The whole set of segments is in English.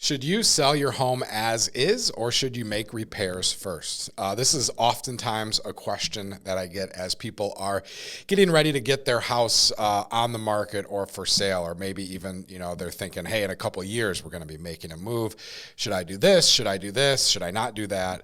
Should you sell your home as is, or should you make repairs first? This is oftentimes a question that I get as people are getting ready to get their house on the market or for sale, or maybe even, they're thinking, hey, in a couple of years, we're going to be making a move. Should I do this? Should I do this? Should I not do that?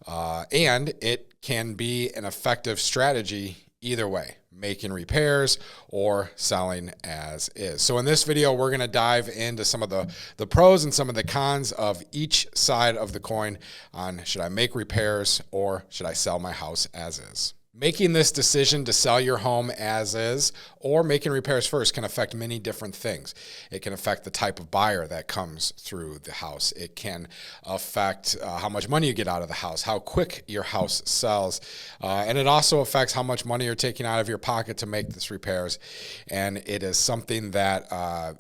And it can be an effective strategy either way, making repairs or selling as is. So in this video, we're going to dive into some of the pros and some of the cons of each side of the coin on should I make repairs or should I sell my house as is. Making this decision to sell your home as is or making repairs first can affect many different things. It can affect the type of buyer that comes through the house. It can affect how much money you get out of the house, how quick your house sells, and it also affects how much money you're taking out of your pocket to make these repairs. And it is something that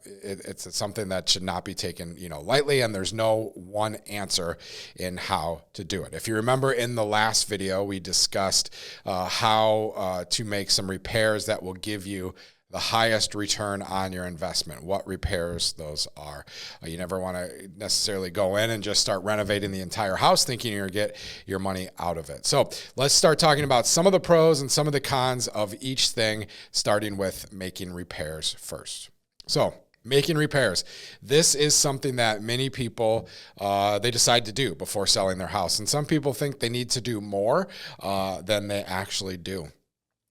it's something that should not be taken lightly, and there's no one answer in how to do it. If you remember in the last video, we discussed how to make some repairs that will give you the highest return on your investment, what repairs those are. You never want to necessarily go in and just start renovating the entire house thinking you're going to get your money out of it. So let's start talking about some of the pros and some of the cons of each thing, starting with making repairs first. So making repairs. This is something that many people, they decide to do before selling their house. And some people think they need to do more than they actually do.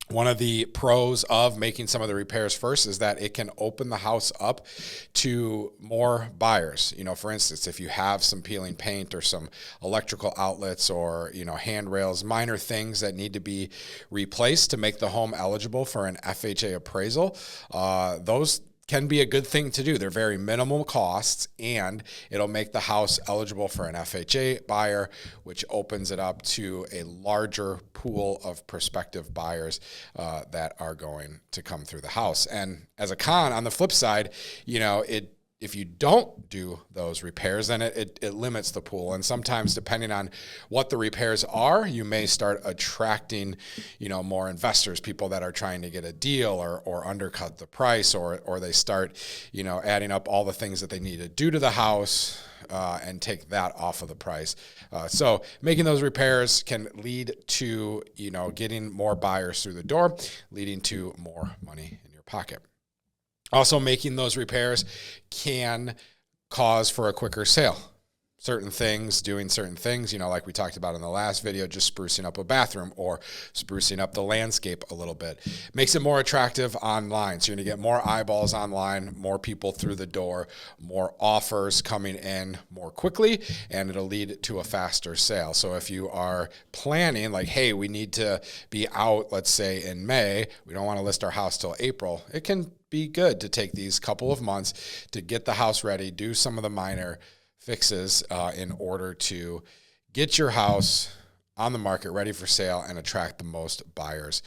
One of the pros of making some of the repairs first is that it can open the house up to more buyers. For instance, if you have some peeling paint or some electrical outlets or, handrails, minor things that need to be replaced to make the home eligible for an FHA appraisal, those can be a good thing to do. They're very minimal costs, and it'll make the house eligible for an FHA buyer, which opens it up to a larger pool of prospective buyers that are going to come through the house. And as a con, on the flip side, if you don't do those repairs, then it limits the pool. And sometimes, depending on what the repairs are, you may start attracting, more investors, people that are trying to get a deal or undercut the price, or they start, adding up all the things that they need to do to the house and take that off of the price. So making those repairs can lead to, getting more buyers through the door, leading to more money in your pocket. Also, making those repairs can cause for a quicker sale. Doing certain things, like we talked about in the last video, just sprucing up a bathroom or sprucing up the landscape a little bit. Makes it more attractive online. So you're going to get more eyeballs online, more people through the door, more offers coming in more quickly, and it'll lead to a faster sale. So if you are planning like, hey, we need to be out, let's say in May, we don't want to list our house till April, it can be good to take these couple of months to get the house ready, do some of the minor fixes in order to get your house on the market ready for sale and attract the most buyers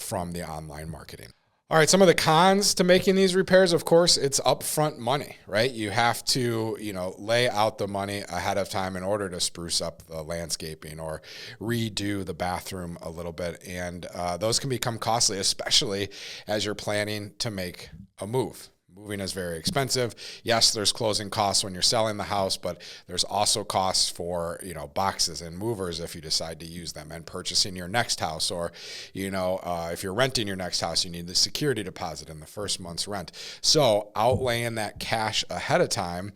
from the online marketing. All right, some of the cons to making these repairs, of course, it's upfront money, right? You have to, lay out the money ahead of time in order to spruce up the landscaping or redo the bathroom a little bit. And those can become costly, especially as you're planning to make a move. Moving is very expensive. Yes, there's closing costs when you're selling the house, but there's also costs for, boxes and movers if you decide to use them, and purchasing your next house, or, if you're renting your next house, you need the security deposit in the first month's rent. So outlaying that cash ahead of time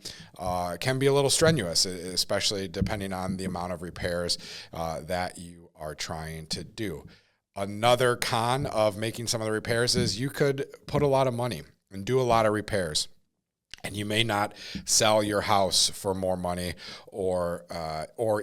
can be a little strenuous, especially depending on the amount of repairs that you are trying to do. Another con of making some of the repairs is you could put a lot of money and do a lot of repairs, and you may not sell your house for more money, or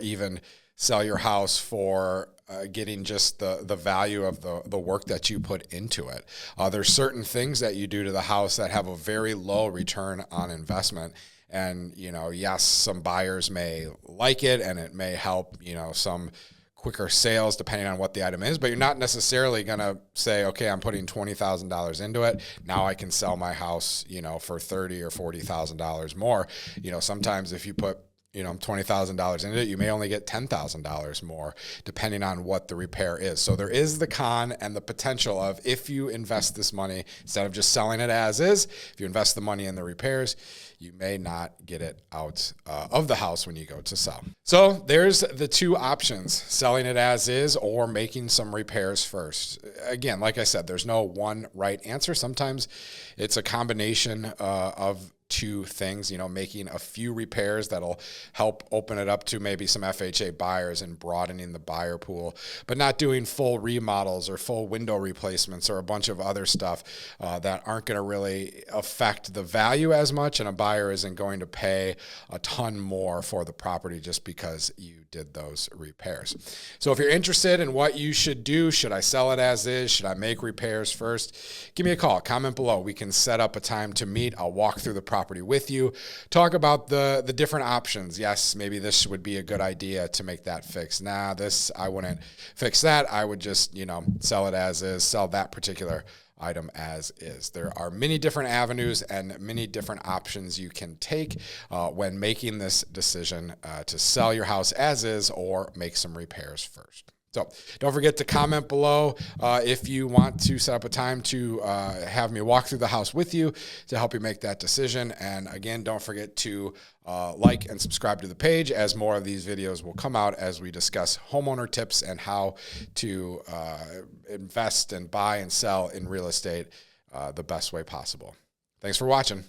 even sell your house for getting just the value of the work that you put into it. There's certain things that you do to the house that have a very low return on investment. And, yes, some buyers may like it, and it may help, some quicker sales depending on what the item is, but you're not necessarily going to say, okay, I'm putting $20,000 into it. Now I can sell my house, for $30,000 or $40,000 more. Sometimes if you put, $20,000 into it, you may only get $10,000 more depending on what the repair is. So there is the con and the potential of, if you invest this money, instead of just selling it as is, if you invest the money in the repairs, you may not get it out of the house when you go to sell. So there's the two options: selling it as is or making some repairs first. Again, like I said, there's no one right answer. Sometimes it's a combination of two things, making a few repairs that'll help open it up to maybe some FHA buyers and broadening the buyer pool, but not doing full remodels or full window replacements or a bunch of other stuff that aren't going to really affect the value as much, and a buyer isn't going to pay a ton more for the property just because you did those repairs. So if you're interested in what you should do, should I sell it as is? Should I make repairs first? Give me a call, comment below. We can set up a time to meet. I'll walk through the property with you, talk about the different options. Yes, maybe this would be a good idea to make that fix. Nah, this, I wouldn't fix that. I would just, sell it as is, sell that particular item as is. There are many different avenues and many different options you can take when making this decision to sell your house as is or make some repairs first. So don't forget to comment below if you want to set up a time to have me walk through the house with you to help you make that decision. And again, don't forget to like and subscribe to the page, as more of these videos will come out as we discuss homeowner tips and how to invest and buy and sell in real estate the best way possible. Thanks for watching.